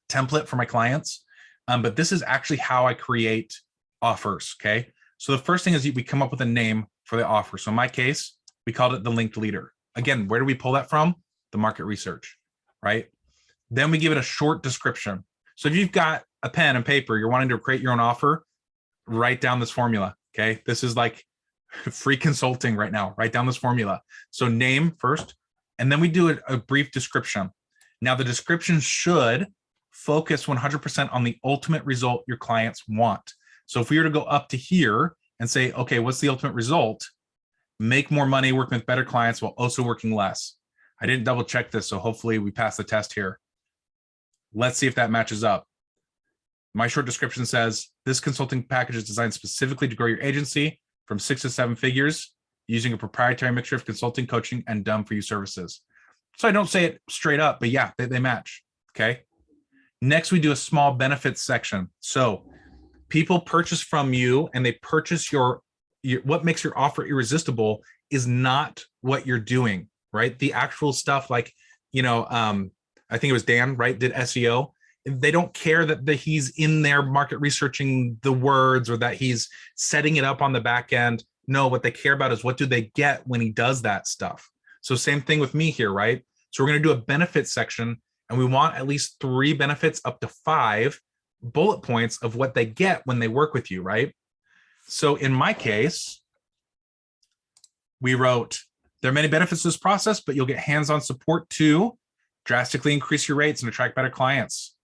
template for my clients, but this is actually how I create offers, okay? So the first thing is we come up with a name for the offer. So in my case, we called it the linked leader. Again, where do we pull that from? The market research, right? Then we give it a short description. So if you've got a pen and paper, you're wanting to create your own offer, write down this formula, okay? This is like free consulting right now. Write down this formula. So name first, and then we do a brief description. Now the description should focus 100% on the ultimate result your clients want. So if we were to go up to here and say, okay, what's the ultimate result? Make more money working with better clients while also working less. I didn't double check this, so hopefully we pass the test here. Let's see if that matches up. My short description says, this consulting package is designed specifically to grow your agency from 6 to 7 figures using a proprietary mixture of consulting, coaching, and done-for-you services. So I don't say it straight up, but yeah, they match, okay? Next, we do a small benefits section. So people purchase from you and they purchase your what makes your offer irresistible is not what you're doing, right? The actual stuff like, you know, I think it was Dan, right, did SEO. They don't care that he's in there market researching the words or that he's setting it up on the back end. No, what they care about is what do they get when he does that stuff. So same thing with me here, right? So we're going to do a benefits section and we want at least 3 benefits up to 5 bullet points of what they get when they work with you, right? So in my case, we wrote, there are many benefits to this process, but you'll get hands-on support to drastically increase your rates and attract better clients.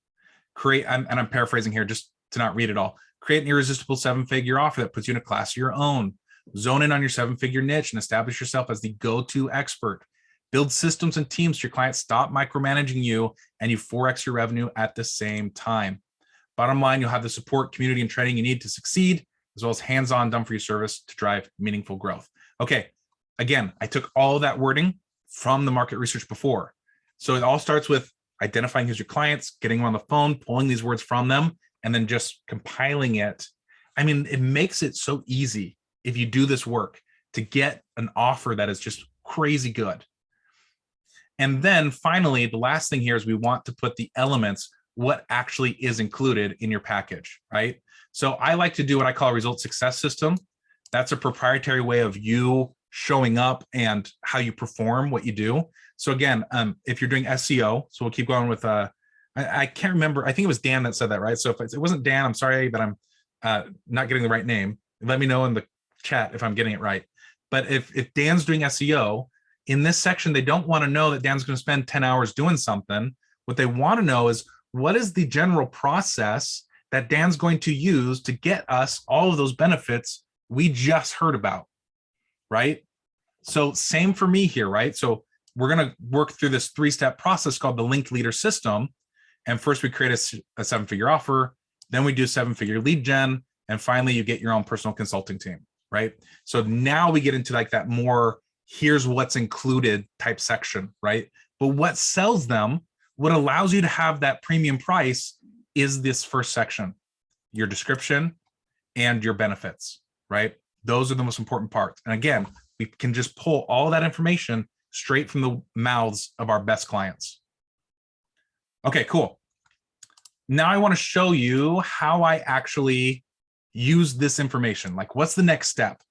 Create, and I'm paraphrasing here just to not read it all. Create an irresistible 7-figure offer that puts you in a class of your own. Zone in on your 7-figure niche and establish yourself as the go-to expert. Build systems and teams so your clients stop micromanaging you and you 4x your revenue at the same time. Bottom line, you'll have the support, community, and training you need to succeed, as well as hands-on done-for-you service to drive meaningful growth. Okay, again, I took all of that wording from the market research before. So it all starts with identifying who's your clients, getting them on the phone, pulling these words from them, and then just compiling it. I mean, it makes it so easy if you do this work to get an offer that is just crazy good. And then finally, the last thing here is we want to put the elements, what actually is included in your package, right? So I like to do what I call a result success system. That's a proprietary way of you showing up and how you perform what you do. So again, if you're doing SEO, so we'll keep going with, I can't remember, I think it was Dan that said that, right? So if it wasn't Dan, I'm sorry, but I'm not getting the right name. Let me know in the chat if I'm getting it right. But if Dan's doing SEO, in this section, they don't want to know that Dan's going to spend 10 hours doing something. What they want to know is, what is the general process that Dan's going to use to get us all of those benefits we just heard about, right? So same for me here, right? So we're going to work through this 3-step process called the linked leader system. And first we create a 7-figure offer, then we do 7-figure lead gen, and finally you get your own personal consulting team, right? So now we get into like that more here's what's included type section, right? But what sells them, what allows you to have that premium price is this first section, your description and your benefits, right? Those are the most important parts. And again, we can just pull all that information straight from the mouths of our best clients. Okay, cool. Now I want to show you how I actually use this information. Like, what's the next step?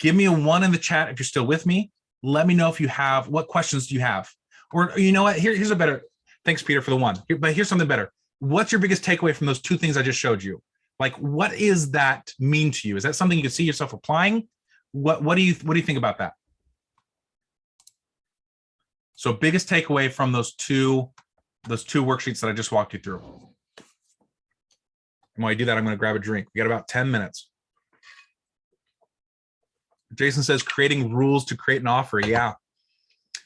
Give me a 1 in the chat if you're still with me. Let me know if you have, what questions do you have? Or you know what, here's a better, thanks Peter for the 1. But here's something better. What's your biggest takeaway from those 2 things I just showed you? Like, what is that mean to you? Is that something you can see yourself applying? What do you think about that? So biggest takeaway from those two worksheets that I just walked you through. And while I do that, I'm going to grab a drink. We got about 10 minutes. Jason says creating rules to create an offer. Yeah,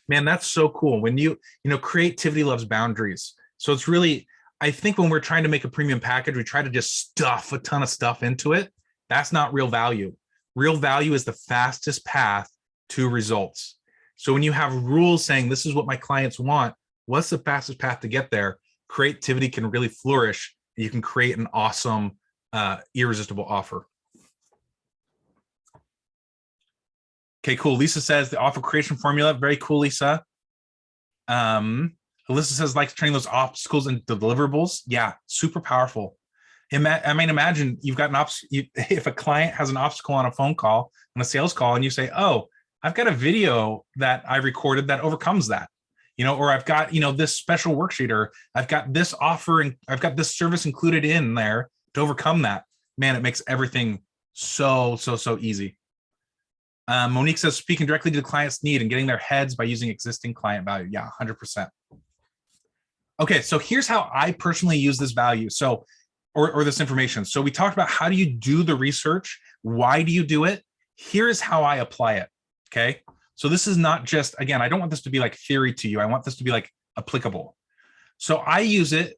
man, that's so cool. When you know, creativity loves boundaries. So it's really, I think when we're trying to make a premium package, we try to just stuff a ton of stuff into it. That's not real value. Real value is the fastest path to results. So when you have rules saying this is what my clients want, what's the fastest path to get there? Creativity can really flourish. You can create an awesome, irresistible offer. Okay, cool. Lisa says the offer creation formula. Very cool, Lisa. Alyssa says likes turning those obstacles into deliverables. Yeah, super powerful. I mean, imagine you've got if a client has an obstacle on a phone call, on a sales call, and you say, oh, I've got a video that I recorded that overcomes that, you know, or I've got, you know, this special worksheet, or I've got this offer and I've got this service included in there to overcome that. Man, it makes everything so easy. Monique says speaking directly to the client's need and getting their heads by using existing client value. Yeah, 100%. Okay, so here's how I personally use this value. So, or this information. So we talked about how do you do the research? Why do you do it? Here's how I apply it. Okay. So this is not just, again, I don't want this to be like theory to you. I want this to be like applicable. So I use it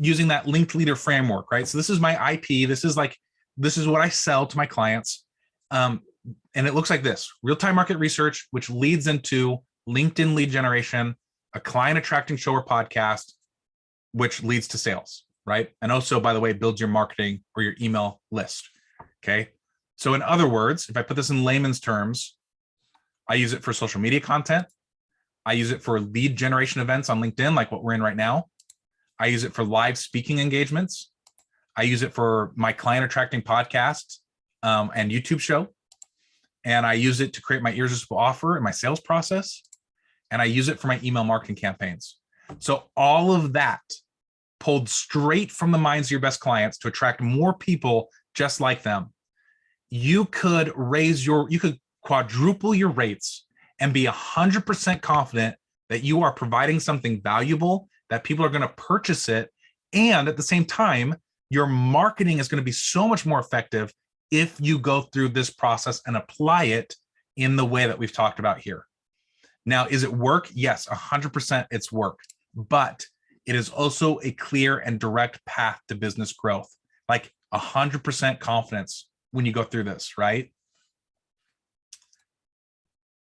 using that linked leader framework, right? So this is my IP. This is what I sell to my clients. And it looks like this: real-time market research, which leads into LinkedIn lead generation, a client attracting show or podcast, which leads to sales, right? And also, by the way, builds your marketing or your email list. Okay. So in other words, if I put this in layman's terms, I use it for social media content. I use it for lead generation events on LinkedIn, like what we're in right now. I use it for live speaking engagements. I use it for my client attracting podcast and YouTube show. And I use it to create my irresistible offer and my sales process. And I use it for my email marketing campaigns. So all of that pulled straight from the minds of your best clients to attract more people just like them. You could quadruple your rates and be 100% confident that you are providing something valuable, that people are going to purchase it. And at the same time, your marketing is going to be so much more effective if you go through this process and apply it in the way that we've talked about here. Now, is it work? Yes, 100% it's work, but it is also a clear and direct path to business growth, like 100% confidence when you go through this, right?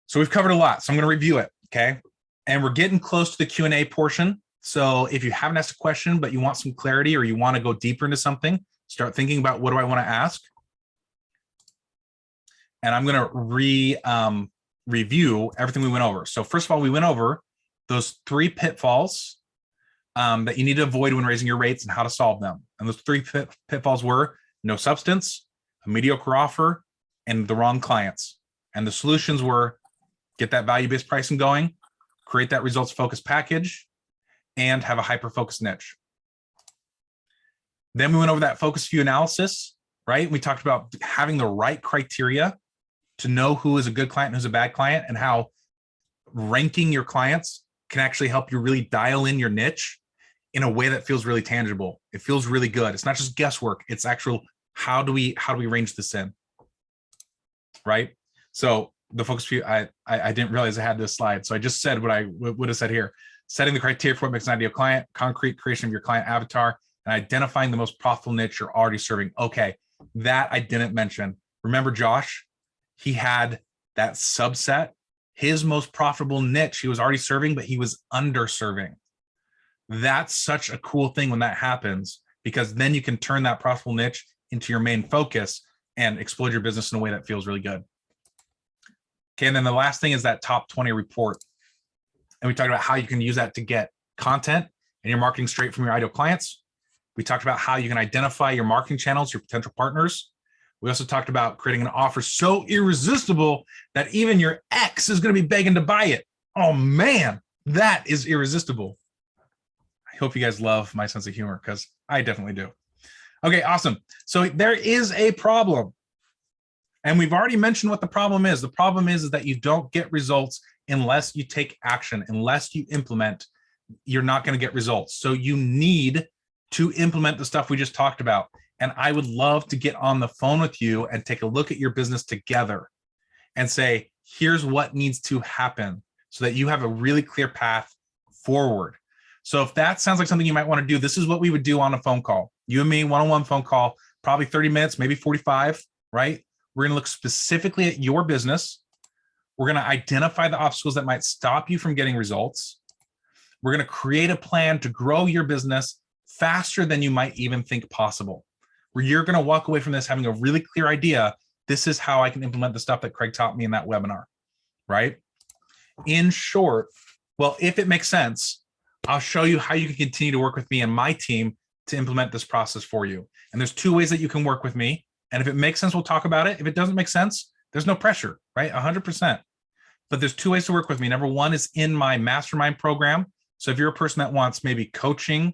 So we've covered a lot, so I'm going to review it, okay? And we're getting close to the Q&A portion. So if you haven't asked a question, but you want some clarity or you want to go deeper into something, start thinking about what do I want to ask? And I'm going to review everything we went over. So first of all, we went over those 3 pitfalls that you need to avoid when raising your rates and how to solve them. And those 3 pitfalls were no substance, a mediocre offer, and the wrong clients. And the solutions were get that value-based pricing going, create that results-focused package, and have a hyper-focused niche. Then we went over that focus view analysis, right? We talked about having the right criteria to know who is a good client and who's a bad client, and how ranking your clients can actually help you really dial in your niche in a way that feels really tangible. It feels really good. It's not just guesswork. It's actual, how do we range this in, right? So the focus view, I didn't realize I had this slide. So I just said what I would have said here: setting the criteria for what makes an ideal client, concrete creation of your client avatar, and identifying the most profitable niche you're already serving. Okay, that I didn't mention. Remember Josh? He had that subset, his most profitable niche, he was already serving, but he was underserving. That's such a cool thing when that happens, because then you can turn that profitable niche into your main focus and explode your business in a way that feels really good. Okay, and then the last thing is that top 20 report. And we talked about how you can use that to get content and your marketing straight from your ideal clients. We talked about how you can identify your marketing channels, your potential partners. We also talked about creating an offer so irresistible that even your ex is going to be begging to buy it. Oh man, that is irresistible. I hope you guys love my sense of humor, because I definitely do. Okay, awesome. So there is a problem. And we've already mentioned what the problem is. The problem is that you don't get results unless you take action, unless you implement, you're not going to get results. So you need to implement the stuff we just talked about. And I would love to get on the phone with you and take a look at your business together and say, here's what needs to happen so that you have a really clear path forward. So if that sounds like something you might want to do, this is what we would do on a phone call. You and me, one-on-one phone call, probably 30 minutes, maybe 45, right? We're going to look specifically at your business. We're going to identify the obstacles that might stop you from getting results. We're going to create a plan to grow your business faster than you might even think possible, where you're going to walk away from this having a really clear idea. This is how I can implement the stuff that Craig taught me in that webinar, right? In short, well, if it makes sense, I'll show you how you can continue to work with me and my team to implement this process for you. And there's two ways that you can work with me. And if it makes sense, we'll talk about it. If it doesn't make sense, there's no pressure, right? 100%. But there's two ways to work with me. Number one is in my mastermind program. So if you're a person that wants maybe coaching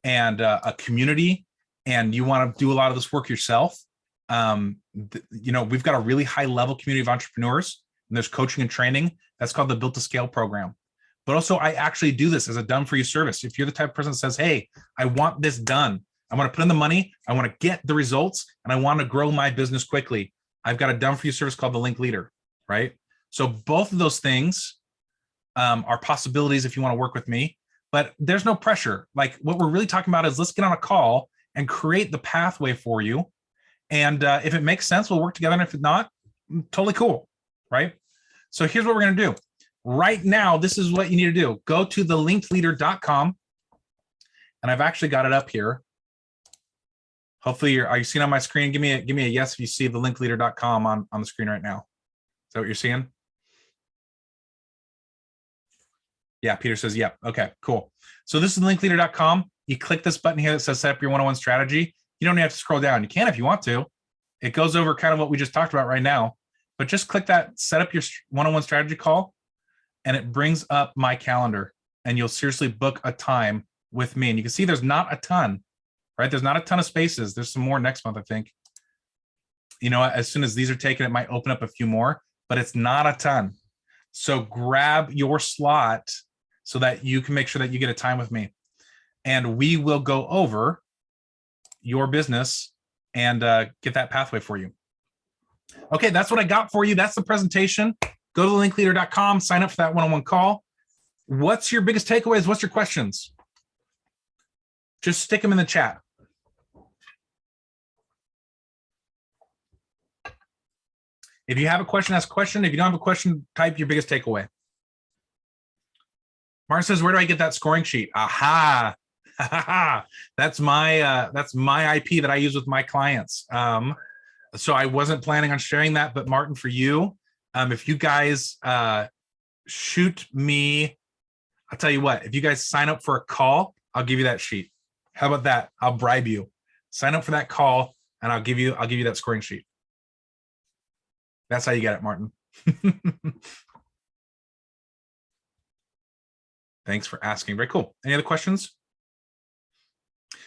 and a community, and you want to do a lot of this work yourself, we've got a really high level community of entrepreneurs, and there's coaching and training. That's called the Built to Scale program. But also I actually do this as a done for you service. If you're the type of person that says, hey, I want this done, I want to put in the money, I want to get the results, and I want to grow my business quickly, I've got a done for you service called the Link Leader, right? So both of those things are possibilities if you want to work with me, but there's no pressure. Like, what we're really talking about is let's get on a call and create the pathway for you. And if it makes sense, we'll work together. And if it's not, totally cool, right? So here's what we're going to do. Right now, this is what you need to do. Go to thelinkedleader.com. And I've actually got it up here. Hopefully, are you seeing on my screen? Give me a yes if you see thelinkedleader.com on the screen right now. Is that what you're seeing? Yeah, Peter says, yep. Yeah. Okay, cool. So this is linkleader.com. You click this button here that says set up your one-on-one strategy. You don't have to scroll down. You can if you want to. It goes over kind of what we just talked about right now, but just click that set up your one-on-one strategy call, and it brings up my calendar, and you'll seriously book a time with me. And you can see there's not a ton, right? There's not a ton of spaces. There's some more next month, I think. You know, as soon as these are taken, it might open up a few more, but it's not a ton. So grab your slot so that you can make sure that you get a time with me. And we will go over your business and get that pathway for you. Okay, that's what I got for you. That's the presentation. Go to linkleader.com, sign up for that one-on-one call. What's your biggest takeaways? What's your questions? Just stick them in the chat. If you have a question, ask a question. If you don't have a question, type your biggest takeaway. Martin says, where do I get that scoring sheet? Aha. That's my IP that I use with my clients. So I wasn't planning on sharing that, but Martin, for you, if you guys shoot me, I'll tell you what, if you guys sign up for a call, I'll give you that sheet. How about that? I'll bribe you. Sign up for that call and I'll give you that scoring sheet. That's how you get it, Martin. Thanks for asking. Very cool. Any other questions?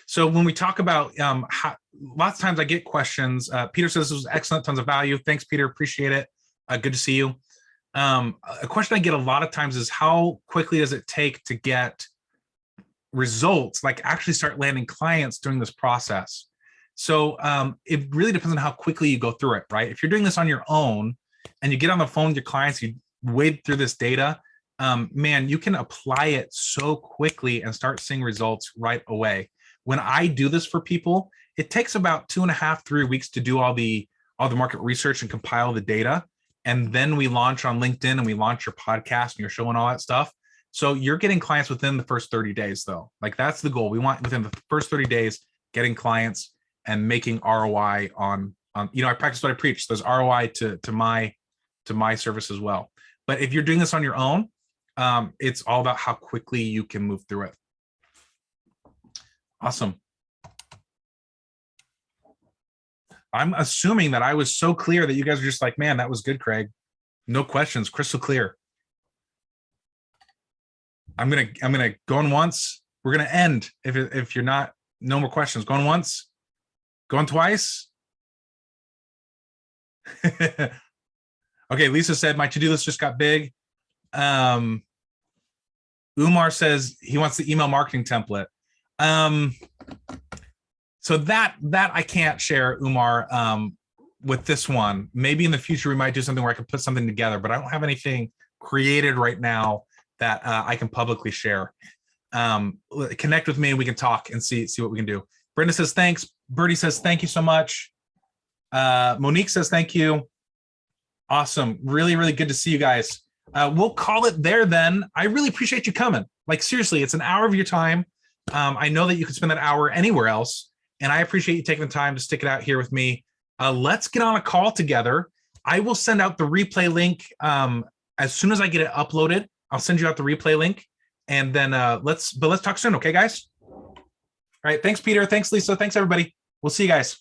So when we talk about lots of times I get questions. Peter says this was excellent, tons of value. Thanks, Peter. Appreciate it. Good to see you. A question I get a lot of times is how quickly does it take to get results, like actually start landing clients during this process? So it really depends on how quickly you go through it, right? If you're doing this on your own and you get on the phone with your clients, you wade through this data, man, you can apply it so quickly and start seeing results right away. When I do this for people, it takes about 2.5, 3 weeks to do all the market research and compile the data. and then we launch on LinkedIn and we launch your podcast and your show and all that stuff. So you're getting clients within the first 30 days though. Like that's the goal. We want within the first 30 days, getting clients and making ROI on, I practice what I preach. There's ROI to my service as well. But if you're doing this on your own, it's all about how quickly you can move through it. Awesome. I'm assuming that I was so clear that you guys are just like, man, that was good, Craig. No questions, crystal clear. I'm gonna go on once. We're gonna end if you're not, no more questions. Going once, going twice. Okay, Lisa said my to-do list just got big. Umar says he wants the email marketing template. So that I can't share, Umar, with this one. Maybe in the future we might do something where I can put something together, but I don't have anything created right now that I can publicly share. Connect with me and we can talk and see what we can do. Brenda says thanks. Birdie says thank you so much. Monique says thank you. Awesome. Really, really good to see you guys. We'll call it there then. I really appreciate you coming. Like seriously, it's an hour of your time. I know that you could spend that hour anywhere else, and I appreciate you taking the time to stick it out here with me. Let's get on a call together. I will send out the replay link as soon as I get it uploaded. I'll send you out the replay link, and then let's talk soon, okay, guys? All right, thanks, Peter. Thanks, Lisa. Thanks, everybody. We'll see you guys.